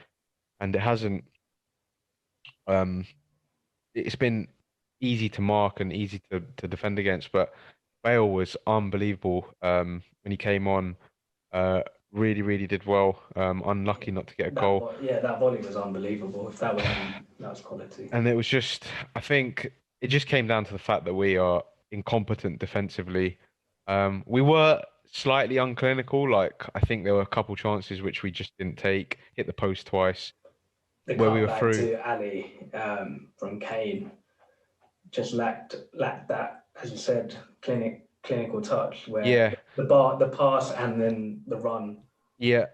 and it hasn't. Um, it's been easy to mark and easy to defend against, but Bale was unbelievable. When he came on, really, really did well. Unlucky not to get a goal. That volley was unbelievable. If that went in, that was quality. And it was just, I think it just came down to the fact that we are incompetent defensively. We were slightly unclinical. Like, I think there were a couple chances which we just didn't take, hit the post twice, The where we were cutback through. to Ali from Kane just lacked that, as you said, clinical touch where Yeah, the pass and then the run. yeah.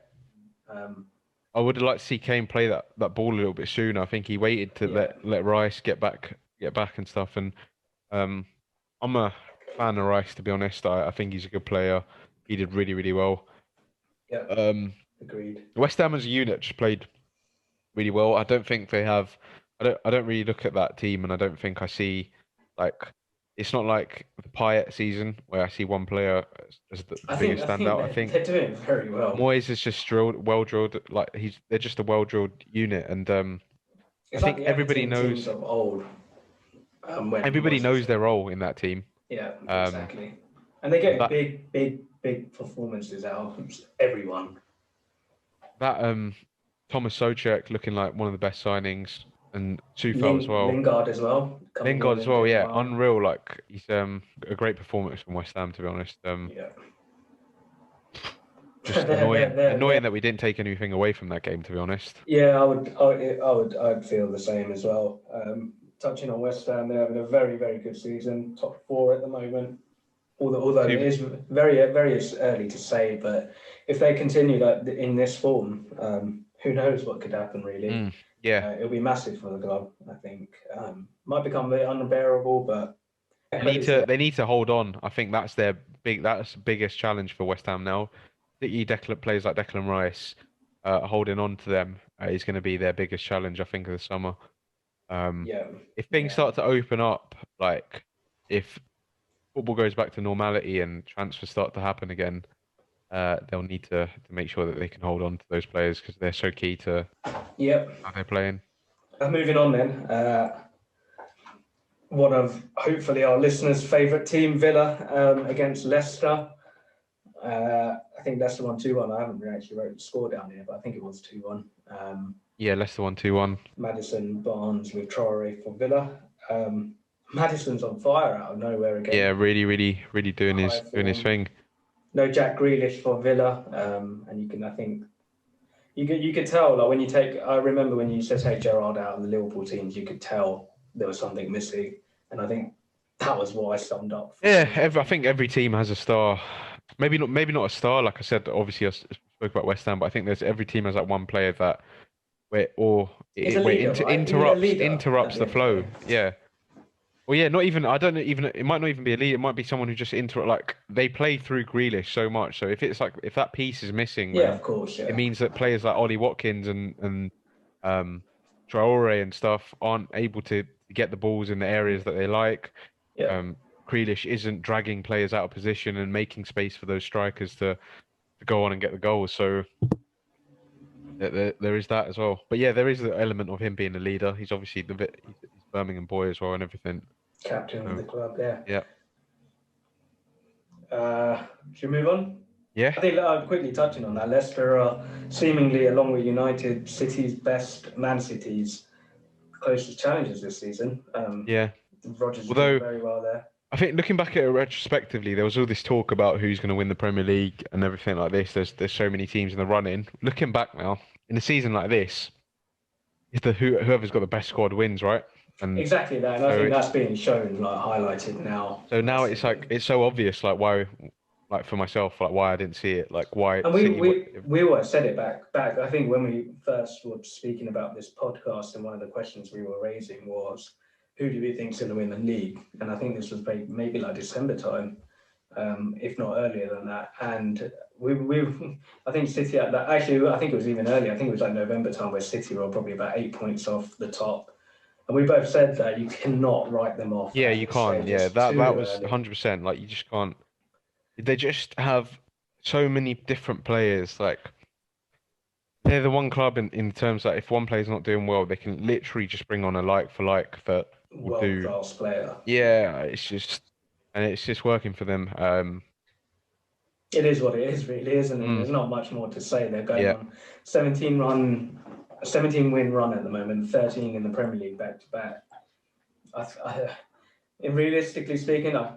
Um, I would have liked to see Kane play that ball a little bit sooner. I think he waited to yeah, let Rice get back and stuff. And um, I'm a fan of Rice, to be honest. I think he's a good player. He did really, really well. yeah, Um, agreed. West Ham as a unit just played really well. I don't think they have. I don't really look at that team, and I don't think I see like it's not like the Payet season where I see one player as the biggest I think standout. I think they're doing very well. Moyes is just well drilled. Like they're just a well drilled unit, and I It's like think the Everton teams of old. When everybody Moyes was knows there. their role in that team. Yeah, Um, exactly. And they get that big performances out of everyone. that Thomas Soucek looking like one of the best signings, and Sufal as well. Lingard as well. Coming Lingard in as and well, doing yeah, well. unreal. Like he's a great performance from West Ham, to be honest. Yeah. Just annoying that we didn't take anything away from that game, to be honest. Yeah, I'd feel the same as well. Touching on West Ham, they're having a very, very good season, top 4 at the moment. Although it is very early to say, but if they continue like in this form, who knows what could happen really? Yeah, It'll be massive for the club. I think might become a bit unbearable, but they need to hold on. I think that's that's the biggest challenge for West Ham now. Players like Declan Rice, holding on to them is going to be their biggest challenge, I think, of the summer. Yeah. If things start to open up, like if football goes back to normality and transfers start to happen again, they'll need to make sure that they can hold on to those players because they're so key to how they're playing. Moving on then. One of hopefully our listeners' favourite team, Villa, against Leicester. I think Leicester won 2-1. I haven't actually wrote the score down here, but I think it was 2-1. Yeah, Leicester won 2-1. Madison, Barnes with Traore for Villa. Madison's on fire out of nowhere again. Yeah, really, really, really doing his thing. No Jack Grealish for Villa, and you could tell like when you take. I remember when you said take Gerrard out of the Liverpool teams, you could tell there was something missing, and I think that was what I summed up. Yeah, I think every team has a star. Maybe not a star. Like I said, obviously I spoke about West Ham, but I think every team has that one player that interrupts the flow. Yeah, Well, yeah, not even. I don't know. Even it might not even be a lead. It might be someone who just like they play through Grealish so much. So if it's like if that piece is missing, Yeah, then of course, it yeah. means that players like Ollie Watkins and um Traore and stuff aren't able to get the balls in the areas that they like. Yeah. Um, Grealish isn't dragging players out of position and making space for those strikers to go on and get the goals. So there is that as well. But yeah, there is the element of him being a leader. He's obviously he's Birmingham boy as well and everything. Captain of So the club, yeah. yeah, Should we move on? yeah, I think quickly touching on that, Leicester are seemingly, along with United, City's best, Man City's closest challengers this season. yeah. Rodgers is doing Although very well there. I think looking back at it retrospectively, there was all this talk about who's going to win the Premier League and everything like this. There's so many teams in the running. Looking back now, in a season like this, it's whoever's got the best squad wins, right? And Exactly that, and I so think that's being shown, like highlighted now. so now it's like it's so obvious, like why, like for myself, like why I didn't see it, like why And City. we always said it back. I think when we first were speaking about this podcast, and one of the questions we were raising was, who do we think's going to win the league? And I think this was maybe like December time, if not earlier than that. And I think City at that. Actually, I think it was even earlier. I think it was like November time, where City were probably about 8 points off the top. And we both said that you cannot write them off. Yeah, at you this can't. stage. Yeah, It's that too was early. 100%. Like you just can't. They just have so many different players. Like they're the one club in terms that if one player's not doing well, they can literally just bring on a like for like that will do. World-class player. Yeah, it's just working for them. It is what it is, really, isn't it? There's not much more to say. They're going Yeah, on 17 win run at the moment, 13 in the Premier League back to back. Realistically speaking, I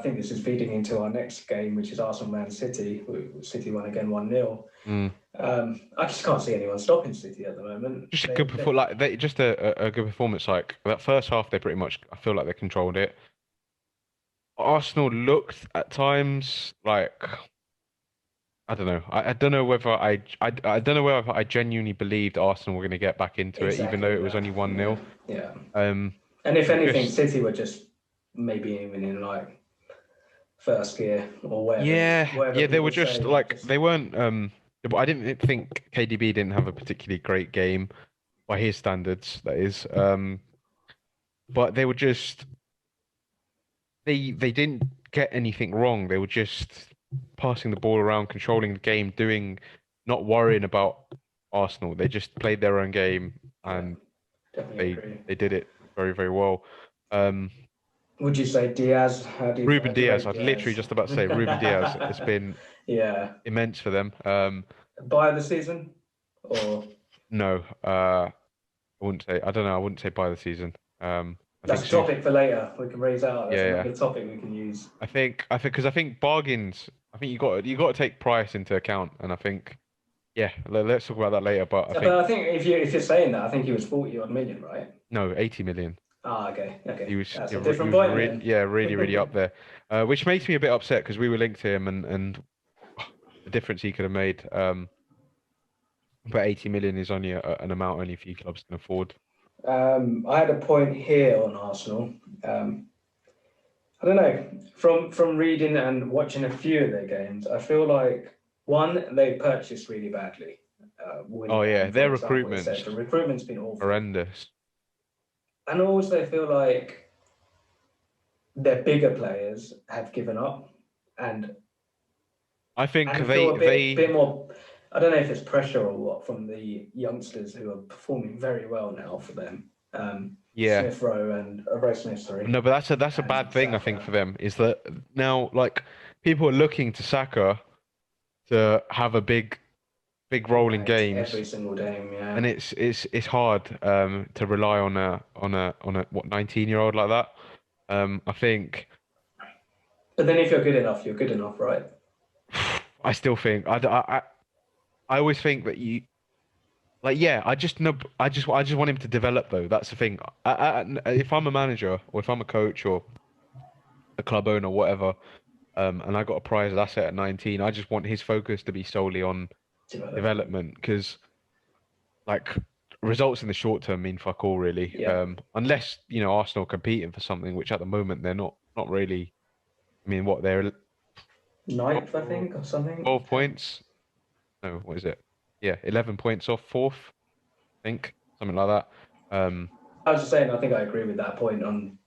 think this is feeding into our next game, which is Arsenal Man City. City won again 1-0. I just can't see anyone stopping City at the moment. just a good like they just a good performance. Like that first half, they pretty much I feel like they controlled it. Arsenal looked at times like I don't know. I don't know whether I don't know whether I genuinely believed Arsenal were going to get back into it, even though it was only 1-0. Yeah. Um, And if anything, just City were just maybe even in like first gear or whatever. yeah, whatever they were people just say, like they weren't. I didn't think KDB didn't have a particularly great game by his standards. That is. But they were just they didn't get anything wrong. They were just passing the ball around, controlling the game, not worrying about Arsenal. They just played their own game and definitely agree. they did it very, very well. Would you say Diaz? How do you Ruben Diaz, rate I was literally just about to say Ruben Diaz. It's been yeah. immense for them. Buy of the season? Or No, I wouldn't say. I don't know. I wouldn't say by the season. that's a topic for later. We can raise out. That's another topic we can use. I think bargains. I think you got to take price into account, and I think let's talk about that later. But I think if you're saying that, I think he was 40 odd million, right? No, 80 million. Okay. He was That's a different point. Really, really up there, which makes me a bit upset because we were linked to him and the difference he could have made. But 80 million is only an amount only a few clubs can afford. I had a point here on Arsenal. I don't know. From reading and watching a few of their games, I feel like one, they purchased really badly. Their recruitment's been awful, horrendous. And also, I feel like their bigger players have given up, and I think feel a bit more. I don't know if it's pressure or what from the youngsters who are performing very well now for them. Smith Rowe and Rowe Smith, sorry. No, but that's a bad thing, Saka. I think, for them is that now like people are looking to Saka to have a big role in games every single game, yeah. And it's hard to rely on a 19-year-old like that. I think. But then if you're good enough, right? I still think I always think that you. Like I just want him to develop though. That's the thing. If I'm a manager or if I'm a coach or a club owner, whatever, and I got a prize asset at 19, I just want his focus to be solely on development because, like, results in the short term mean fuck all really. Yeah. Unless Arsenal are competing for something, which at the moment they're not really. I mean, what they're Ninth, I 12, think, or something. 12 points. No, what is it? Yeah, 11 points off fourth, I think, something like that. I was just saying, I think I agree with that point on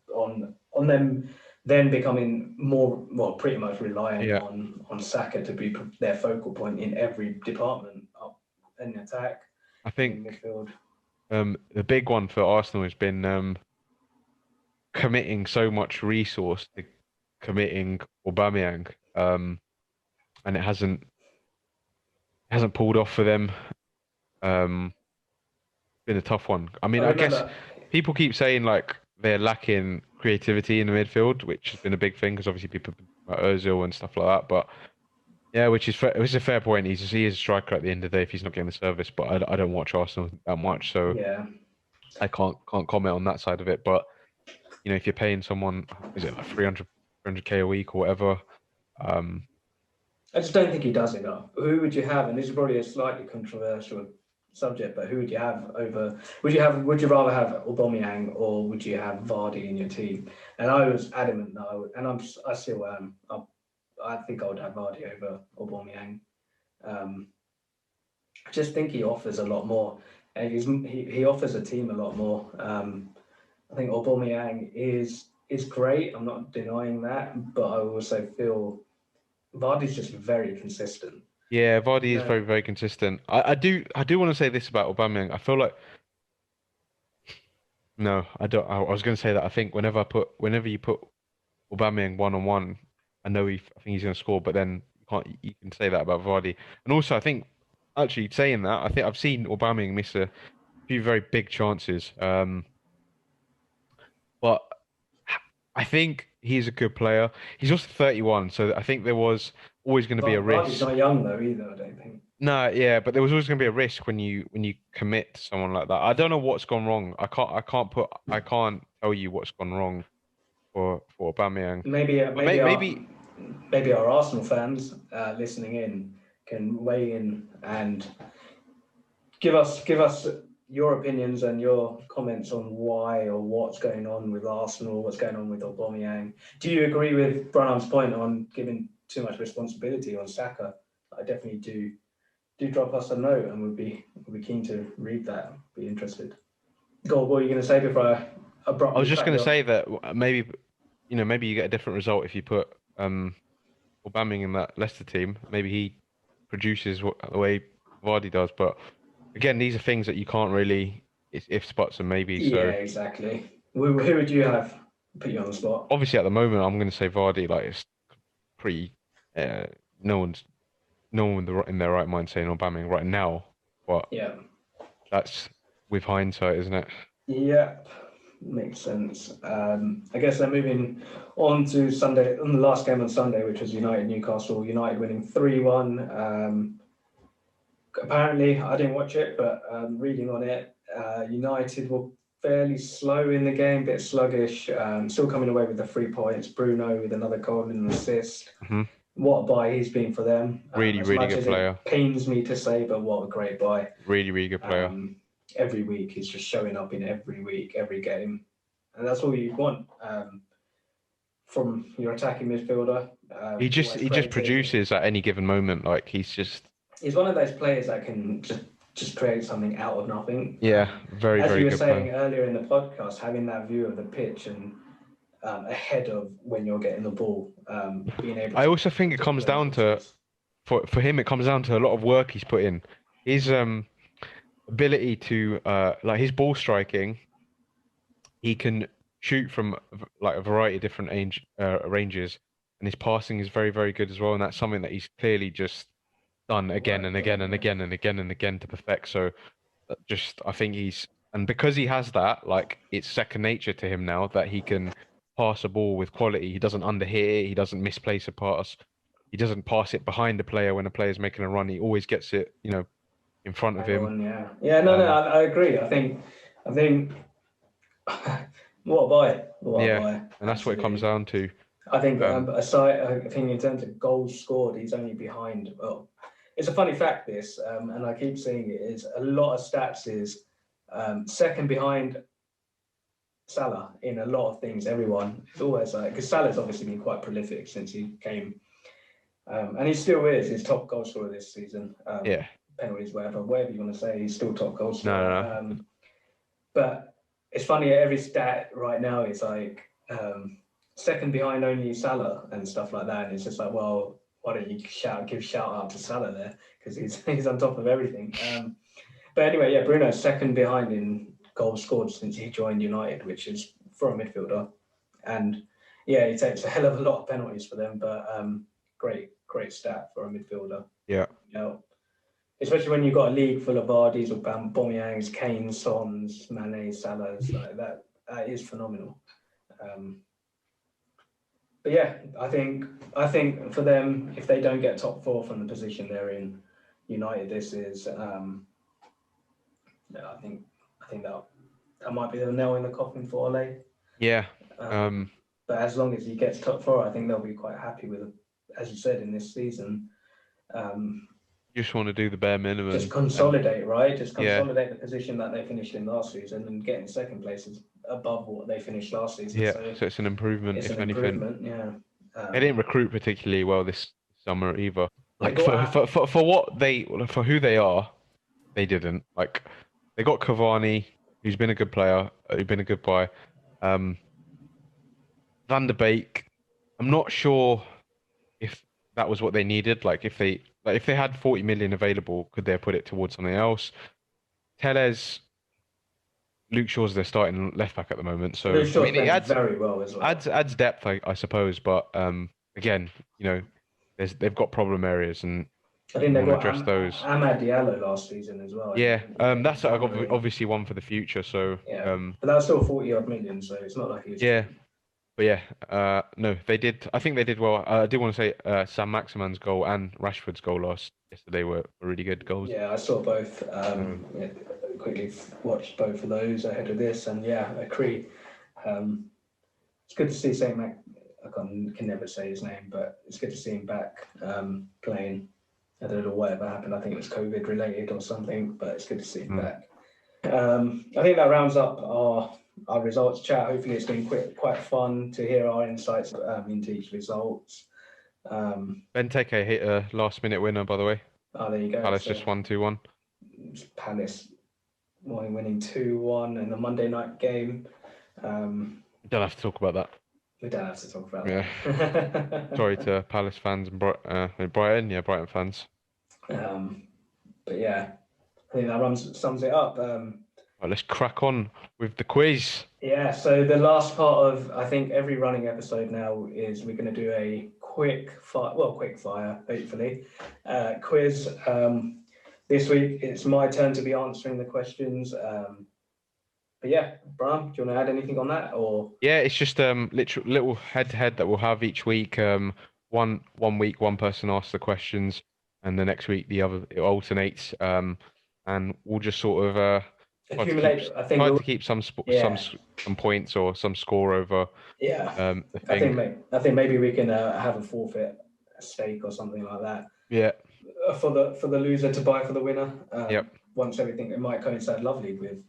them then becoming more, well, pretty much reliant Yeah, on Saka to be their focal point in every department, up in attack, I in think midfield. the big one for Arsenal has been committing so much resource to committing Aubameyang, and it hasn't pulled off for them. Um, been a tough one. I I mean, I guess remember, people keep saying like they're lacking creativity in the midfield, which has been a big thing because obviously people about Ozil and stuff like that. But yeah, which is a fair point. He is a striker at the end of the day if he's not getting the service. But I don't watch Arsenal that much, so yeah, I can't comment on that side of it. But if you're paying someone, is it like 300K a week or whatever? Um, I just don't think he does enough. Who would you have? And this is probably a slightly controversial subject, but who would you have over? Would you rather have Aubameyang or would you have Vardy in your team? And I was adamant that I would, and I still am. I think I would have Vardy over Aubameyang. I just think he offers a lot more, and he offers a team a lot more. I think Aubameyang is great. I'm not denying that, but I also feel Vardy's just very consistent. yeah, Vardy is No, very very consistent. I do want to say this about Aubameyang. I feel like no, I don't. I was going to say that I think whenever you put Aubameyang one on one, I think he's going to score, but then you can say that about Vardy. And also, I think actually saying that, I think I've seen Aubameyang miss a few very big chances. But I think he's a good player. He's also 31, so I think there was always going to be a Vardy's risk. not young though either. I don't think. No, yeah, but there was always going to be a risk when you commit to someone like that. I don't know what's gone wrong. I can't tell you what's gone wrong for Aubameyang. Maybe But maybe our Arsenal fans listening in can weigh in and give us your opinions and your comments on why or what's going on with Arsenal, what's going on with Aubameyang. Do you agree with Branham's point on giving too much responsibility on Saka? I definitely do. Do drop us a note, and we'll be keen to read that. Be interested. Go, what were you going to say before I I was abruptly just cut going you to off? say that maybe you get a different result if you put Aubameyang in that Leicester team. Maybe he produces the way Vardy does. But again, these are things that you can't really. It's ifs, buts, and maybe. Yeah, So exactly. Who would you have? Put you on the spot. obviously, at the moment, I'm going to say Vardy. Like it's pretty. Uh, no one's no one in their right mind saying Aubameyang right now. But Yeah. that's with hindsight, isn't it? Yep. Makes sense. I guess they're moving on to Sunday, on the last game on Sunday, which was United Newcastle. United winning 3-1. Apparently, I didn't watch it, but reading on it, United were fairly slow in the game, a bit sluggish, still coming away with the 3 points. Bruno with another goal and an assist. Hmm. What a buy he's been for them. Really, As really much good as it player. pains me to say, but what a great buy. Really, really good player. Every week he's just showing up in every week, every game. And that's all you want from your attacking midfielder. He just Always he just creative. produces at any given moment. Like He's one of those players that can just create something out of nothing. yeah, very, As very you were good player. saying earlier in the podcast, having that view of the pitch and ahead of when you're getting the ball, being able I to also think it predict comes those down to pitches. for him. It comes down to a lot of work he's put in. His ability to like his ball striking. He can shoot from like a variety of different ranges, and his passing is very, very good as well. And that's something that he's clearly just done again and Worked again on, and yeah. again and again and again to perfect. So I think and because he has that, like it's second nature to him now that he can pass a ball with quality. He doesn't underhit it. He doesn't misplace a pass. He doesn't pass it behind the player when a player's making a run. He always gets it, in front of Bang him. on, yeah. Yeah, no, Um, I agree. I think what a buy. What a yeah, buy. and that's what it comes Absolutely. down to. I think Um, I think in terms of goals scored, he's only behind. Well, it's a funny fact this, and I keep saying it is a lot of stats is Second behind Salah in a lot of things. Everyone is always like, because Salah's obviously been quite prolific since he came, and he still is. He's top goal scorer this season. Yeah. Penalties, whatever you want to say, he's still top goal scorer. No. But it's funny, every stat right now is like second behind only Salah and stuff like that. And it's just like, well, why don't you give shout out to Salah there, because he's on top of everything. But anyway, yeah, Bruno's second behind in goals scored since he joined United, which is for a midfielder. And yeah, he takes a hell of a lot of penalties for them, but great stat for a midfielder. Yeah. You know, especially when you've got a league full of Vardys, or Aubameyangs, Kanes, Sons, Mane, Salahs, like that is phenomenal. But yeah, I think for them, if they don't get top four from the position they're in, United, this is I think that might be the nail in the coffin for Ole. Yeah. But as long as he gets top four, I think they'll be quite happy with it. As you said, in this season, you just want to do the bare minimum. Just consolidate, right? Just consolidate the position that they finished in last season, and getting second place is above what they finished last season. Yeah, so it's an improvement, if anything. Yeah. They didn't recruit particularly well this summer either. Like for who they are, they didn't. Like, they got Cavani, who's been a good player, who's been a good buy. Van der Beek, I'm not sure if that was what they needed. Like, if they had 40 million available, could they have put it towards something else? Tellez, Luke Shaw's their starting left back at the moment, so I mean, it adds very well as well. Adds depth, I suppose, but again, they've got problem areas, and I think they want to address those. Amad Diallo last season as well. Yeah, that's obviously one for the future. So yeah, but that's still 40-odd million, so it's not like yeah. But yeah, no, they did. I think they did well. I did want to say Sam Maximan's goal and Rashford's goal yesterday were really good goals. Yeah, I saw both. Quickly watched both of those ahead of this, and yeah, I agree. It's good to see Saint Mac. I can never say his name, but it's good to see him back playing. I don't know whatever happened. I think it was COVID related or something, but it's good to see him back. I think that rounds up our results chat. Hopefully, it's been quite fun to hear our insights into each results. Benteke hit a last-minute winner, by the way. Oh, there you go. Palace just won 2-1. Palace winning 2-1 in the Monday night game. We don't have to talk about that. We don't have to talk about that. Sorry to Palace fans and Brighton fans. But yeah, I think that sums it up. Right, let's crack on with the quiz. Yeah, so the last part of, I think, every running episode now is we're going to do a quick fire, hopefully, quiz. This week, it's my turn to be answering the questions. But yeah, Bram, do you want to add anything on that, or? Yeah, it's just little head-to-head that we'll have each week. One week, one person asks the questions, and the next week the other, it alternates. And we'll just sort of accumulate. Try to keep some points or some score over. Yeah. The thing. I think maybe we can have a forfeit, a stake or something like that. Yeah. For the loser to buy for the winner. Yep. Once everything, it might coincide lovely with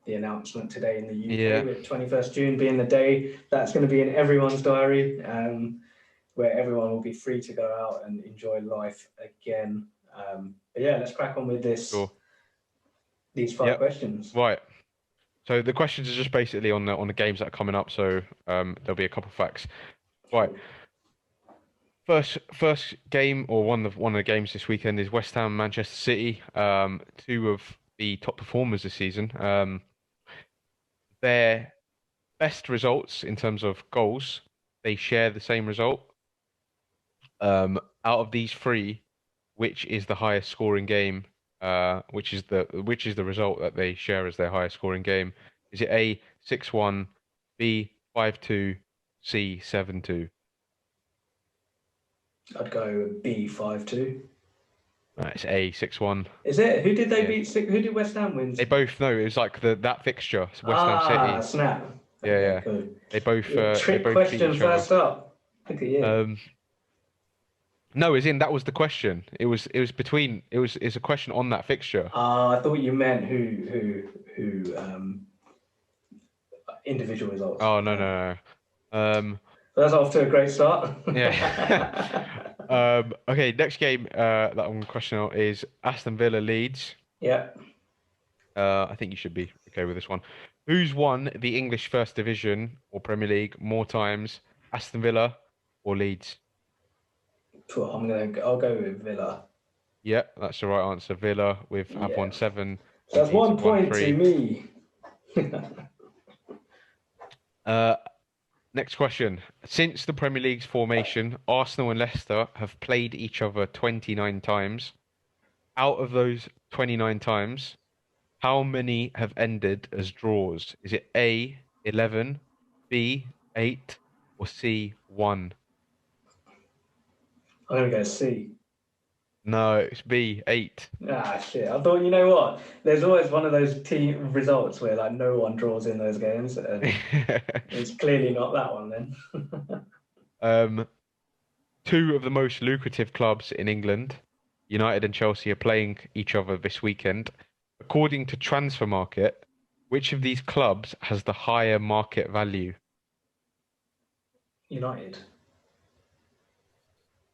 the announcement today in the UK, with 21st June being the day that's going to be in everyone's diary, where everyone will be free to go out and enjoy life again. But yeah, let's crack on with this. Sure. These 5 questions. Right. So the questions are just basically on the games that are coming up. So there'll be a couple of facts. Right. First game, or one of the games this weekend, is West Ham Manchester City. 2 of the top performers this season. Their best results in terms of goals, they share the same result. Out of these 3, which is the highest scoring game? Which is the result that they share as their highest scoring game? Is it A 6-1, B 5-2, C 7-2? I'd go B 5-2. It's A 6-1. Is it? Who did they beat? Who did West Ham win? They both know. It was like that fixture. West Ham City. Snap. Yeah. Cool. They both. Trick they both question beat each other. first up. Look at you. No, as in that was the question. It was between it's a question on that fixture. I thought you meant who individual results. Oh no no no. So that's off to a great start. Yeah. Okay, next game that I'm questioning out is Aston Villa Leeds. Yeah, I think you should be okay with this one. Who's won the English First Division or Premier League more times, Aston Villa or Leeds? I'll go with Villa. Yeah, that's the right answer. Villa have Yeah, won seven, so that's Leeds one have won point to three. me. Uh, Next question. Since the Premier League's formation, Arsenal and Leicester have played each other 29 times. Out of those 29 times, how many have ended as draws? Is it A, 11, B, 8, or C, 1? I'm gonna go C. No, it's B, 8. Ah, shit. I thought, you know what? There's always one of those team results where like no one draws in those games, and it's clearly not that one then. Um, Two of the most lucrative clubs in England, United and Chelsea, are playing each other this weekend. According to Transfer Market, which of these clubs has the higher market value? United.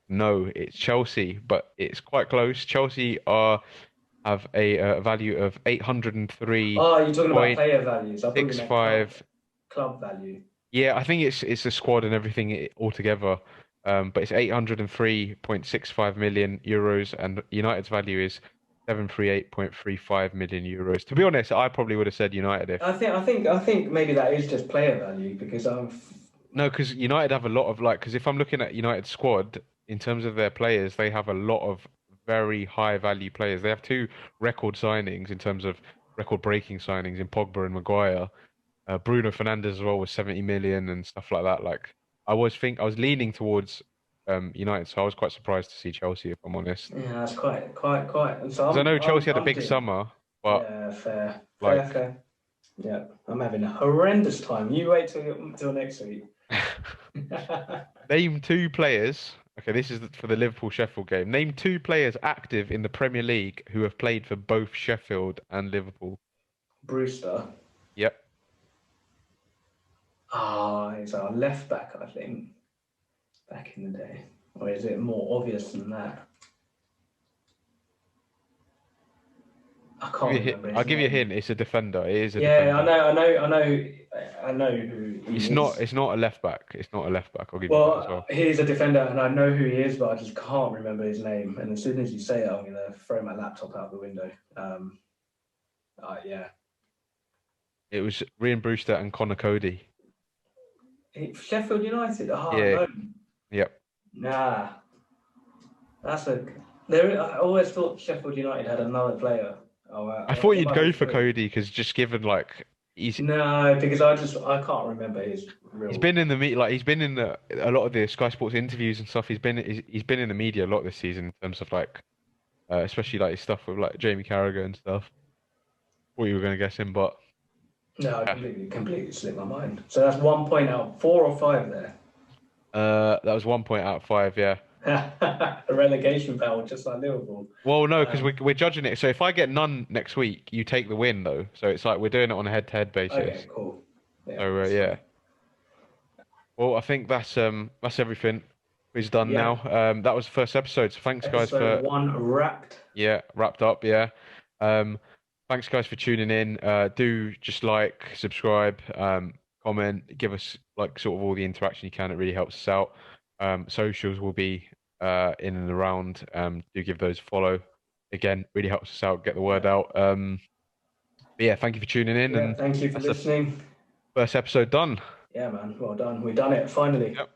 No, it's Chelsea, but it's quite close. Chelsea are have a value of Oh, you're talking about 803.65. player values. I thought you meant club value. Yeah, I think it's a squad and everything altogether. But it's 803.65 million euros, and United's value is 738.35 million euros. To be honest, I probably would have said United if I think maybe that is just player value because no, because United have a lot of like because if I'm looking at United's squad in terms of their players, they have a lot of very high value players. They have two record signings in terms of record breaking signings in Pogba and Maguire. Bruno Fernandes as well was 70 million and stuff like that. Like I was leaning towards United, so I was quite surprised to see Chelsea, if I'm honest. yeah, that's quite. And so Because I know Chelsea had a I'm big doing. summer, but Yeah, fair, fair, like fair. Yeah, I'm having a horrendous time. You wait till next week. name two players. Okay, this is for the Liverpool Sheffield game. Name two players active in the Premier League who have played for both Sheffield and Liverpool. Brewster. Yep. He's our left back, I think, back in the day. Or is it more obvious than that? I can't remember his I'll give you a name. hint. It's a defender. It is a Yeah, defender. I know who he It's is. not. It's not a left back. It's not a left back. I'll give you that as Well, well. he's a defender, and I know who he is, but I just can't remember his name. And as soon as you say it, I'm gonna throw my laptop out the window. Yeah. It was Ryan Brewster and Connor Cody. Sheffield United. Yeah. No, Yep. nah. That's a. There. I always thought Sheffield United had another player. I thought There you'd might be go for three. Cody because just given like No, because I can't remember his he's real. been in the like he's been in a lot of the Sky Sports interviews and stuff. He's been in the media a lot this season in terms of like especially like his stuff with like Jamie Carragher and stuff. Thought you were gonna guess him, but No, I yeah. completely slipped my mind. So that's 1 point out, 4 or 5 there. That was 1 point out of 5. Yeah. A relegation battle, just like Liverpool. Well, no, because Um, we're judging it. So if I get none next week, you take the win though. So it's like we're doing it on a head-to-head basis. okay, cool. Yeah, So that's yeah. fine. Well, I think that's everything. Is done Yeah, now. That was the first episode. So thanks guys episode for 1 wrapped. yeah, wrapped up. Yeah. Um, Thanks guys for tuning in. Do just like, subscribe, comment, give us like sort of all the interaction you can. It really helps us out. Socials will be in and around. Do give those a follow. Again, really helps us out, get the word Yeah, out. But yeah, thank you for tuning in, yeah. and Thank you for that's the listening. first episode done. Yeah, man. Well done. We've done it finally. Yep.